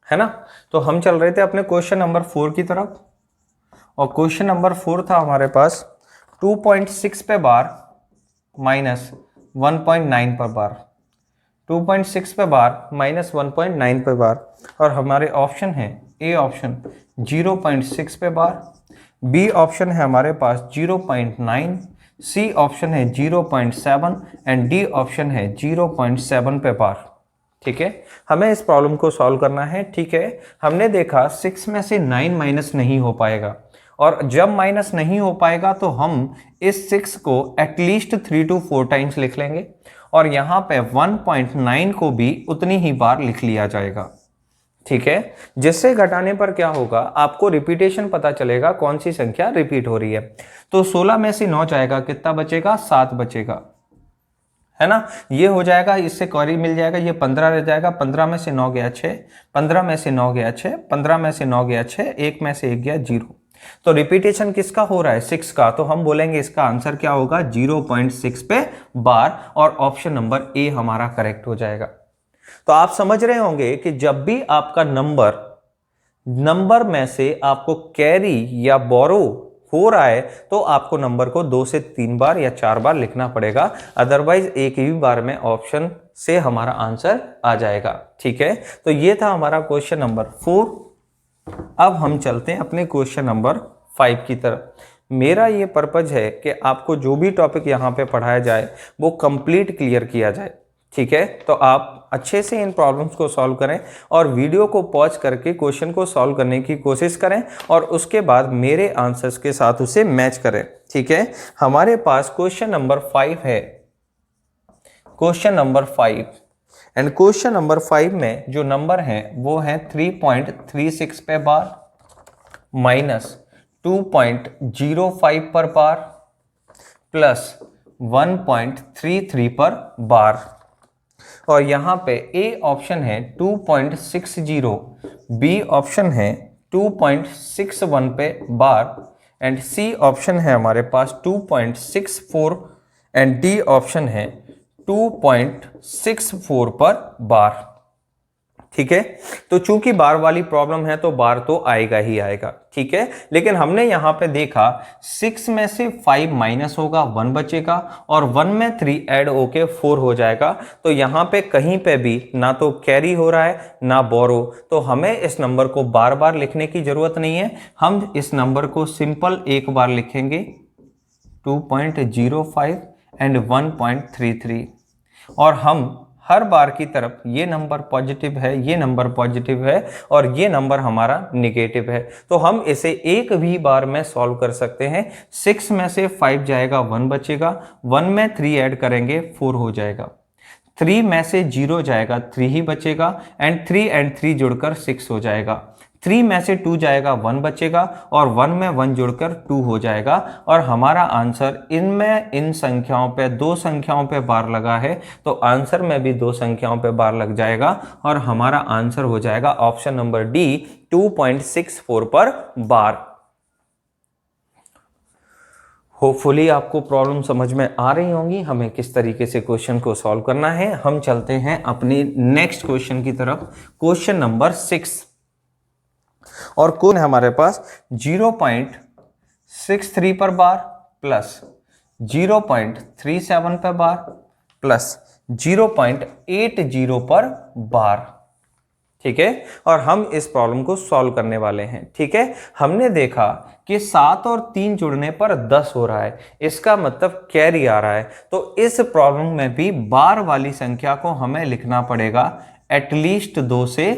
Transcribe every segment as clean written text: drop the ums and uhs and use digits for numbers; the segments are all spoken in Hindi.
है ना। तो हम चल रहे थे अपने क्वेश्चन नंबर 4 की तरफ, और क्वेश्चन नंबर 4 था हमारे पास 2.6 पे बार माइनस 1.9 पर बार, 2.6 पे बार माइनस 1.9 पे बार, और हमारे ऑप्शन है ए ऑप्शन 0.6 पे बार, बी ऑप्शन है हमारे पास 0.9, सी ऑप्शन है 0.7 एंड डी ऑप्शन है 0.7 पे बार। ठीक है, हमें इस प्रॉब्लम को सॉल्व करना है। ठीक है, हमने देखा 6 में से 9 माइनस नहीं हो पाएगा, और जब माइनस नहीं हो पाएगा तो हम इस 6 को एटलीस्ट 3 to 4 टाइम्स लिख लेंगे, और यहां पे 1.9 को भी उतनी ही बार लिख लिया जाएगा। ठीक है, जिससे घटाने पर क्या होगा, आपको रिपीटेशन पता चलेगा कौन सी संख्या रिपीट हो रही है। तो 16 में से 9 जाएगा, कितना बचेगा, 7 बचेगा, है ना। ये हो जाएगा, इससे क्वेरी मिल जाएगा, ये 15 रह जाएगा, 15 में से 9 गया 6, 15 में से 9 गया 6, 15 में से 9 गया 6, 1 में से 1 गया 0। तो रिपीटेशन किसका हो रहा है, 6 का, तो हम बोलेंगे इसका आंसर क्या होगा, 0.6 पे बार, और ऑप्शन नंबर ए हमारा करेक्ट हो जाएगा। तो आप समझ रहे होंगे कि जब भी आपका नंबर में से आपको कैरी या बोरो हो रहा है तो आपको नंबर को 2 से 3 बार या 4 बार लिखना पड़ेगा, अदरवाइज एक ही बार में ऑप्शन से हमारा आंसर आ जाएगा। ठीक है, तो ये था हमारा क्वेश्चन नंबर 4। अब हम चलते हैं अपने क्वेश्चन नंबर 5 की तरफ। मेरा ये पर्पज है कि आपको जो भी टॉपिक यहाँ पे पढ़ाया जाए वो कंप्लीट क्लियर किया जाए। ठीक है, तो आप अच्छे से इन प्रॉब्लम्स को सॉल्व करें, और वीडियो को पॉज करके क्वेश्चन को सॉल्व करने की कोशिश करें, और उसके बाद मेरे आंसर्स के साथ उसे मैच करें। ठीक है, हमारे पास क्वेश्चन नंबर 5 है, question number 5, and question number 5 में जो नंबर है वो है 3.36 पे बार माइनस 2.05 पर बार प्लस 1.33 पर बार, और यहां पे ए ऑप्शन है 2.60, बी ऑप्शन है 2.61 पे बार, एंड सी ऑप्शन है हमारे पास 2.64, एंड डी ऑप्शन है 2.64 पर बार। ठीक है, तो चूंकि बार वाली प्रॉब्लम है तो बार तो आएगा ही आएगा। ठीक है, लेकिन हमने यहां पे देखा 6 में से 5 माइनस होगा, 1 बचेगा, और 1 में 3 ऐड होके 4 हो जाएगा। तो यहां पे कहीं पे भी ना तो कैरी हो रहा है ना बोरो, तो हमें इस नंबर को बार बार लिखने की जरूरत नहीं है। हम इस नंबर को सिंपल एक बार लिखेंगे 2.05 एंड 1.33, और हम हर बार की तरफ ये नंबर पॉजिटिव है, ये नंबर पॉजिटिव है, और ये नंबर हमारा निगेटिव है, तो हम इसे एक भी बार में सॉल्व कर सकते हैं। 6 में से 5 जाएगा, 1 बचेगा, 1 में 3 ऐड करेंगे 4 हो जाएगा, 3 में से 0 जाएगा, 3 ही बचेगा, एंड 3 एंड 3 जुड़कर 6 हो जाएगा, 3 में से 2 जाएगा, 1 बचेगा, और 1 में 1 जुड़कर 2 हो जाएगा, और हमारा आंसर इनमें इन संख्याओं पे 2 संख्याओं पे बार लगा है, तो आंसर में भी 2 संख्याओं पे बार लग जाएगा, और हमारा आंसर हो जाएगा ऑप्शन नंबर डी 2.64 पर बार। होपफुली आपको प्रॉब्लम समझ में आ रही होंगी, हमें किस तरीके से क्वेश्चन को सॉल्व करना है। हम चलते हैं अपने नेक्स्ट क्वेश्चन की तरफ, क्वेश्चन नंबर 6, और कौन है हमारे पास 0.63 पर बार प्लस 0.37 पर बार प्लस 0.80 पर बार। ठीक है, और हम इस प्रॉब्लम को सॉल्व करने वाले हैं। ठीक है, हमने देखा कि 7 और 3 जुड़ने पर 10 हो रहा है, इसका मतलब कैरी आ रहा है, तो इस प्रॉब्लम में भी बार वाली संख्या को हमें लिखना पड़ेगा एटलीस्ट 2 से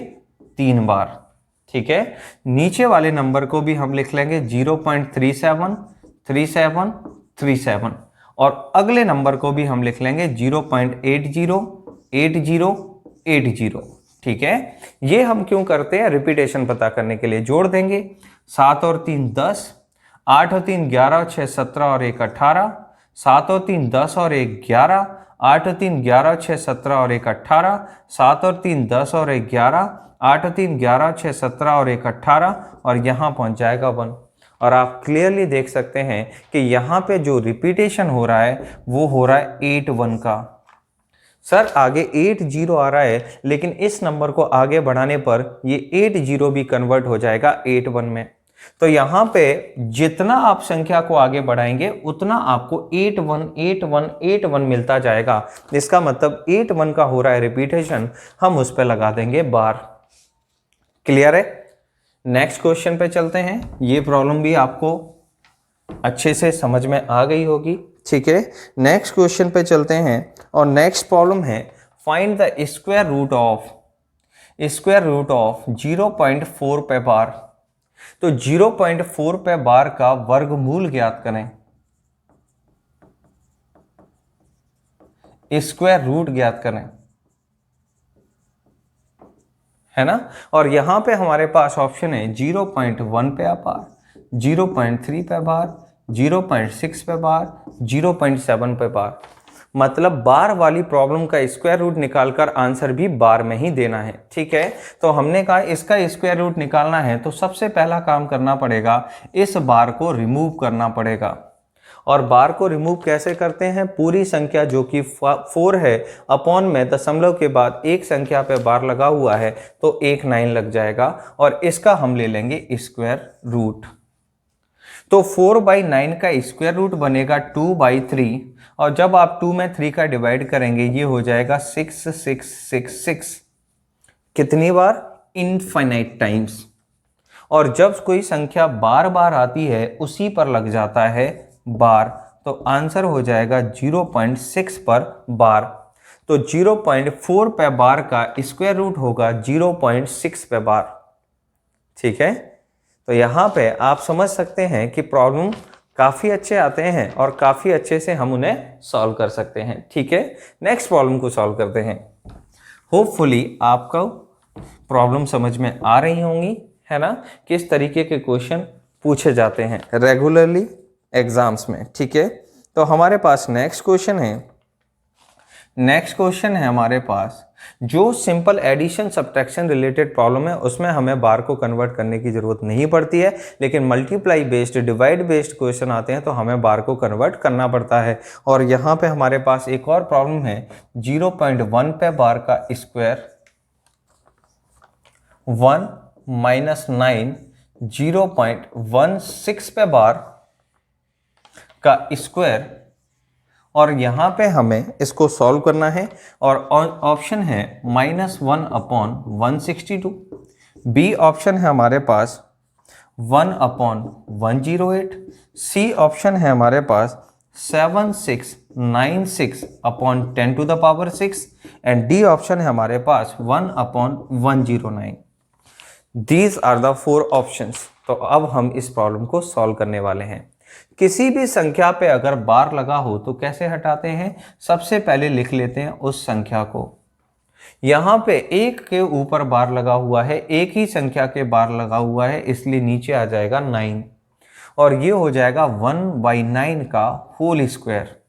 3 बार। ठीक है, नीचे वाले नंबर को भी हम लिख लेंगे 0.37 37 37, और अगले नंबर को भी हम लिख लेंगे 0.80 80 80। ठीक है, ये हम क्यों करते हैं, रिपीटेशन पता करने के लिए। जोड़ देंगे, 7 और 3 10, 8 और 3 11, 6 17 और 1 18, 7 और 3 10 और 1 11, 8 और 3 11, 6 17 और 1 18, 7 और 3 10 और 1 11, 8 और 3 11, 6 17 और 1 18, और यहाँ पहुँच जाएगा 1। और आप क्लियरली देख सकते हैं कि यहाँ पे जो रिपीटेशन हो रहा है वो हो रहा है 8 1 का। सर आगे 8 जीरो आ रहा है, लेकिन इस नंबर को आगे बढ़ाने पर ये 8 जीरो भी कन्वर्ट हो जाएगा 8 1 में। तो यहां पे जितना आप संख्या को आगे बढ़ाएंगे उतना आपको 8 1 8 1 8 1 मिलता जाएगा। इसका मतलब 8 1 का हो रहा है रिपीटेशन, हम उस पर लगा देंगे बार। क्लियर है? नेक्स्ट क्वेश्चन पे चलते हैं। ये प्रॉब्लम भी आपको अच्छे से समझ में आ गई होगी, ठीक है। नेक्स्ट क्वेश्चन पे चलते हैं और नेक्स्ट प्रॉब्लम है find the square root of 0.4 पे बार। तो 0.4 पे बार का वर्गमूल ज्ञात करें, स्क्वायर रूट ज्ञात करें, है ना। और यहां पे हमारे पास ऑप्शन है 0.1 पे बार, 0.3 पे बार, 0.6 पे बार, 0.7 पे बार। मतलब बार वाली प्रॉब्लम का स्क्वायर रूट निकालकर आंसर भी बार में ही देना है, ठीक है। तो हमने कहा इसका स्क्वायर रूट निकालना है तो सबसे पहला काम करना पड़ेगा, इस बार को रिमूव करना पड़ेगा। और बार को रिमूव कैसे करते हैं? पूरी संख्या जो कि 4 है अपॉन में दशमलव के बाद एक संख्या पे बार लगा हुआ है तो 1 9 लग जाएगा और इसका हम ले लेंगे स्क्वायर रूट। तो 4/9 का स्क्वायर रूट बनेगा 2/3 और जब आप 2 में 3 का डिवाइड करेंगे ये हो जाएगा 6 6 6 6। कितनी बार? Infinite times. और जब कोई संख्या बार बार आती है उसी पर लग जाता है बार, तो आंसर हो जाएगा 0.6 पर बार। तो 0.4 पे बार का स्क्वायर रूट होगा 0.6 पे बार, ठीक है। तो यहाँ पे आप समझ सकते हैं कि प्रॉब्लम काफ़ी अच्छे आते हैं और काफ़ी अच्छे से हम उन्हें सॉल्व कर सकते हैं, ठीक है। नेक्स्ट प्रॉब्लम को सॉल्व करते हैं। होपफुली आपको प्रॉब्लम समझ में आ रही होंगी, है ना, किस तरीके के क्वेश्चन पूछे जाते हैं रेगुलरली एग्जाम्स में, ठीक है। तो हमारे पास नेक्स्ट क्वेश्चन है हमारे पास जो simple addition subtraction related problem है उसमें हमें बार को कन्वर्ट करने की जरूरत नहीं पड़ती है, लेकिन multiply based divide based question आते हैं तो हमें बार को कन्वर्ट करना पड़ता है। और यहाँ पे हमारे पास एक और प्रॉब्लम है 0.1 पे बार का स्क्वायर 1 - 9 0.16 पे बार का स्क्वायर, और यहाँ पे हमें इसको सॉल्व करना है और ऑप्शन है -1/162। बी ऑप्शन है हमारे पास 1/108। सी ऑप्शन है हमारे पास 7696/10⁶ एंड डी ऑप्शन है हमारे पास 1/109। These are the 4 options. तो अब हम इस प्रॉब्लम को सॉल्व करने वाले हैं। किसी भी संख्या पे अगर बार लगा हो तो कैसे हटाते हैं? सबसे पहले लिख लेते हैं उस संख्या को। यहां पे एक के ऊपर बार लगा हुआ है, एक ही संख्या के बार लगा हुआ है, इसलिए नीचे आ जाएगा 9 और ये हो जाएगा 1/9 का होल स्क्वायर,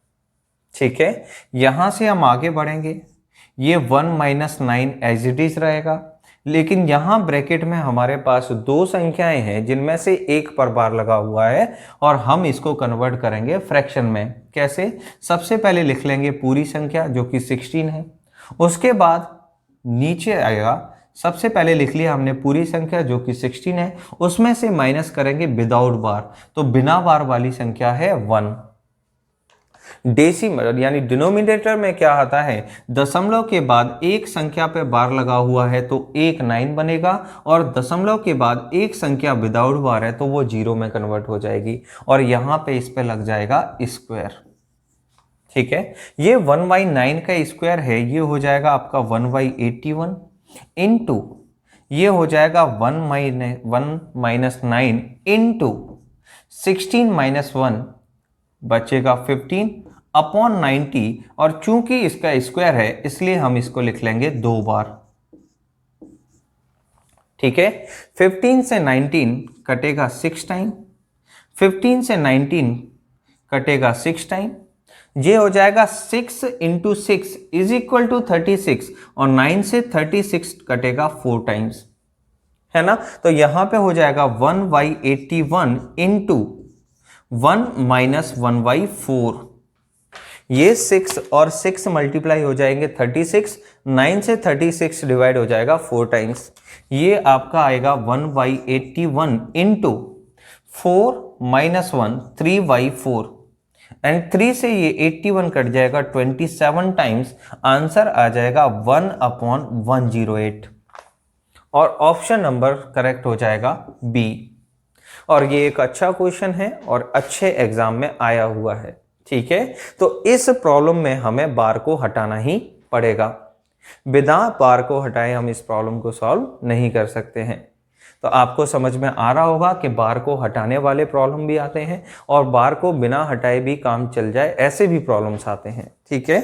ठीक है। यहां से हम आगे बढ़ेंगे, ये 1 - 9 एज इट इज रहेगा, लेकिन यहां ब्रैकेट में हमारे पास 2 संख्याएं हैं जिनमें से एक पर बार लगा हुआ है और हम इसको कन्वर्ट करेंगे फ्रैक्शन में। कैसे? सबसे पहले लिख लेंगे पूरी संख्या जो कि 16 है, उसके बाद नीचे आएगा, सबसे पहले लिख लिया हमने पूरी संख्या जो कि 16 है, उसमें से माइनस करेंगे विदाउट बार, तो बिना बार वाली संख्या है 1। डेसिमल यानी डिनोमिनेटर में क्या आता है? दशमलव के बाद एक संख्या पे बार लगा हुआ है तो एक 9 बनेगा और दशमलव के बाद एक संख्या विदाउट बार है तो वो 0 में कन्वर्ट हो जाएगी और यहां पे इस पे लग जाएगा स्क्वायर, ठीक है। ये 1/9 का स्क्वायर है, ये हो जाएगा आपका 1/81 इंटू ये हो जाएगा 1 - 9 इंटू 16 - 1 बचेगा 15 अपॉन 90 और चूंकि इसका स्क्वायर है इसलिए हम इसको लिख लेंगे 2 बार, ठीक है। 15 से 19 कटेगा 6 टाइम, 15 से 19 कटेगा 6 टाइम, ये हो जाएगा 6 × 6 = 36 और 9 से 36 कटेगा 4 टाइम्स, है ना। तो यहां पे हो जाएगा 1/81 इंटू 1 - 1/4, ये 6 और 6 मल्टीप्लाई हो जाएंगे 36, 9 से 36 डिवाइड हो जाएगा 4 टाइम्स, ये आपका आएगा 1/81 इंटू 4 - 1 3/4 एंड 3 से ये 81 कट जाएगा 27 टाइम्स, आंसर आ जाएगा 1/108 और ऑप्शन नंबर करेक्ट हो जाएगा बी। और ये एक अच्छा क्वेश्चन है और अच्छे एग्जाम में आया हुआ है, ठीक है। तो इस प्रॉब्लम में हमें बार को हटाना ही पड़ेगा, बिना बार को हटाए हम इस प्रॉब्लम को सॉल्व नहीं कर सकते हैं। तो आपको समझ में आ रहा होगा कि बार को हटाने वाले प्रॉब्लम भी आते हैं और बार को बिना हटाए भी काम चल जाए ऐसे भी प्रॉब्लम्स आते हैं, ठीक है।